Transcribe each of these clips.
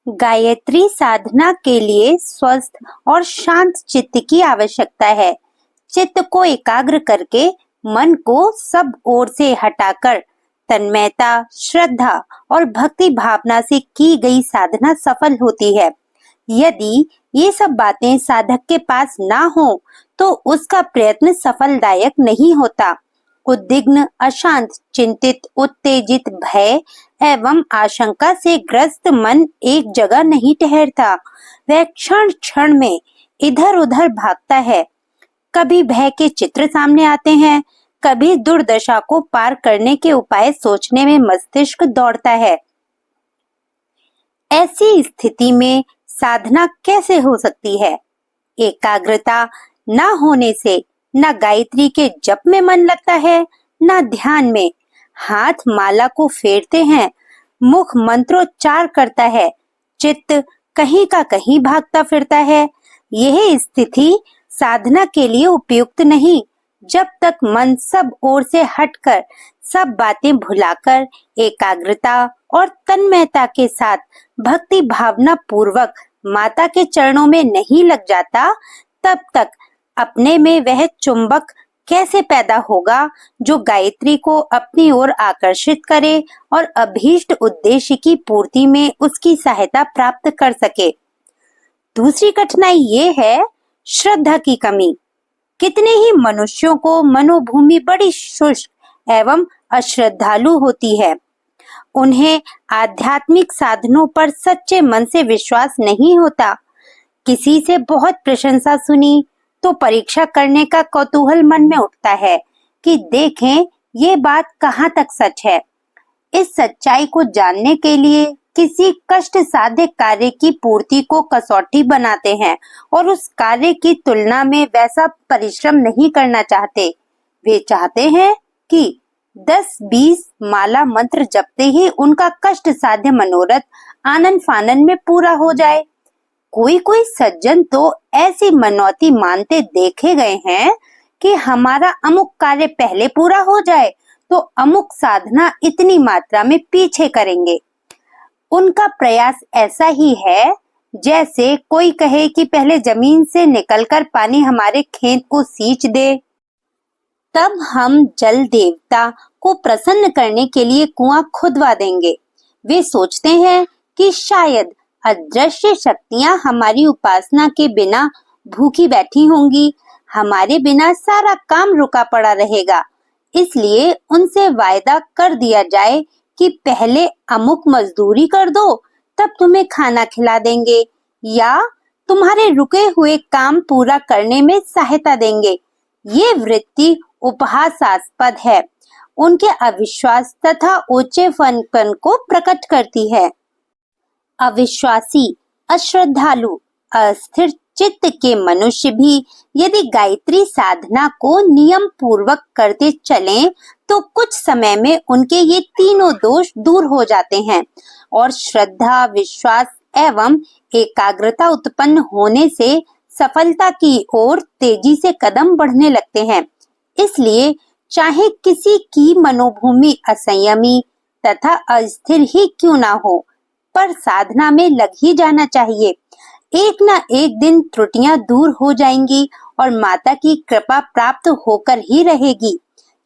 गायत्री साधना के लिए स्वस्थ और शांत चित्त की आवश्यकता है। चित्त को एकाग्र करके मन को सब ओर से हटाकर तन्मयता, श्रद्धा और भक्ति भावना से की गई साधना सफल होती है। यदि ये सब बातें साधक के पास ना हो तो उसका प्रयत्न सफलदायक नहीं होता। उद्विग्न, अशांत, चिंतित, उत्तेजित, भय एवं आशंका से ग्रस्त मन एक जगह नहीं ठहरता। वह क्षण क्षण में इधर उधर भागता है। कभी भय के चित्र सामने आते हैं, कभी दुर्दशा को पार करने के उपाय सोचने में मस्तिष्क दौड़ता है। ऐसी स्थिति में साधना कैसे हो सकती है? एकाग्रता न होने से न गायत्री के जप में मन लगता है, न ध्यान में। हाथ माला को फेरते हैं, मुख मंत्रोच्चार करता है, चित्त कहीं का कहीं भागता फिरता है। यह स्थिति साधना के लिए उपयुक्त नहीं। जब तक मन सब ओर से हटकर, सब बातें भुलाकर एकाग्रता और तन्मयता के साथ भक्ति भावना पूर्वक माता के चरणों में नहीं लग जाता, तब तक अपने में वह चुंबक कैसे पैदा होगा जो गायत्री को अपनी ओर आकर्षित करे और अभीष्ट उद्देश्य की पूर्ति में उसकी सहायता प्राप्त कर सके। दूसरी कठिनाई ये है श्रद्धा की कमी। कितने ही मनुष्यों को मनोभूमि बड़ी शुष्क एवं अश्रद्धालु होती है। उन्हें आध्यात्मिक साधनों पर सच्चे मन से विश्वास नहीं होता। किसी से बहुत प्रशंसा सुनी तो परीक्षा करने का कौतूहल मन में उठता है कि देखें ये बात कहाँ तक सच है। इस सच्चाई को जानने के लिए किसी कष्ट साध्य कार्य की पूर्ति को कसौटी बनाते हैं और उस कार्य की तुलना में वैसा परिश्रम नहीं करना चाहते। वे चाहते हैं कि 10-20 माला मंत्र जपते ही उनका कष्ट साध्य मनोरथ आनंद फानन में पूरा हो जाए। कोई कोई सज्जन तो ऐसी मनौती मानते देखे गए हैं कि हमारा अमुक कार्य पहले पूरा हो जाए तो अमुक साधना इतनी मात्रा में पीछे करेंगे। उनका प्रयास ऐसा ही है जैसे कोई कहे कि पहले जमीन से निकलकर पानी हमारे खेत को सींच दे, तब हम जल देवता को प्रसन्न करने के लिए कुआं खुदवा देंगे। वे सोचते हैं कि शायद अदृश्य शक्तियां हमारी उपासना के बिना भूखी बैठी होंगी, हमारे बिना सारा काम रुका पड़ा रहेगा। इसलिए उनसे वायदा कर दिया जाए कि पहले अमुक मजदूरी कर दो, तब तुम्हें खाना खिला देंगे या तुम्हारे रुके हुए काम पूरा करने में सहायता देंगे। ये वृत्ति उपहासास्पद है, उनके अविश्वास तथा ऊंचेपन को प्रकट करती है। अविश्वासी, अश्रद्धालु, अस्थिर चित्त के मनुष्य भी यदि गायत्री साधना को नियम पूर्वक करते चलें तो कुछ समय में उनके ये तीनों दोष दूर हो जाते हैं और श्रद्धा, विश्वास एवं एकाग्रता उत्पन्न होने से सफलता की ओर तेजी से कदम बढ़ने लगते हैं। इसलिए चाहे किसी की मनोभूमि असंयमी तथा अस्थिर ही क्यों ना हो, पर साधना में लग ही जाना चाहिए। एक ना एक दिन त्रुटियां दूर हो जाएंगी और माता की कृपा प्राप्त होकर ही रहेगी।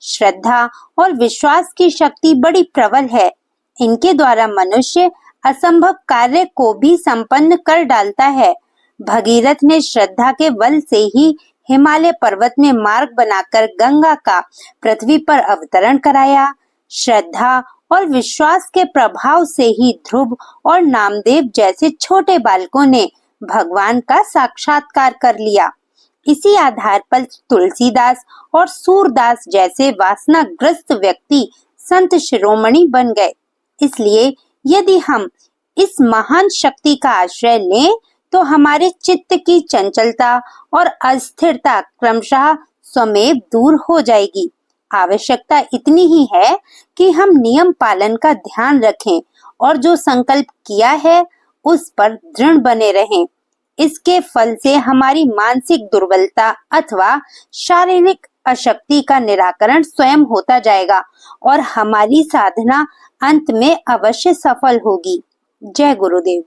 श्रद्धा और विश्वास की शक्ति बड़ी प्रबल है। इनके द्वारा मनुष्य असंभव कार्य को भी संपन्न कर डालता है। भगीरथ ने श्रद्धा के बल से ही हिमालय पर्वत में मार्ग बनाकर गंगा का पृथ्वी पर अवतरण कराया। श्रद्धा और विश्वास के प्रभाव से ही ध्रुव और नामदेव जैसे छोटे बालकों ने भगवान का साक्षात्कार कर लिया। इसी आधार पर तुलसीदास और सूरदास जैसे वासनाग्रस्त व्यक्ति संत शिरोमणि बन गए। इसलिए यदि हम इस महान शक्ति का आश्रय लें तो हमारे चित्त की चंचलता और अस्थिरता क्रमशः स्वमेव दूर हो जाएगी। आवश्यकता इतनी ही है कि हम नियम पालन का ध्यान रखें और जो संकल्प किया है उस पर दृढ़ बने रहें। इसके फल से हमारी मानसिक दुर्बलता अथवा शारीरिक अशक्ति का निराकरण स्वयं होता जाएगा और हमारी साधना अंत में अवश्य सफल होगी। जय गुरुदेव।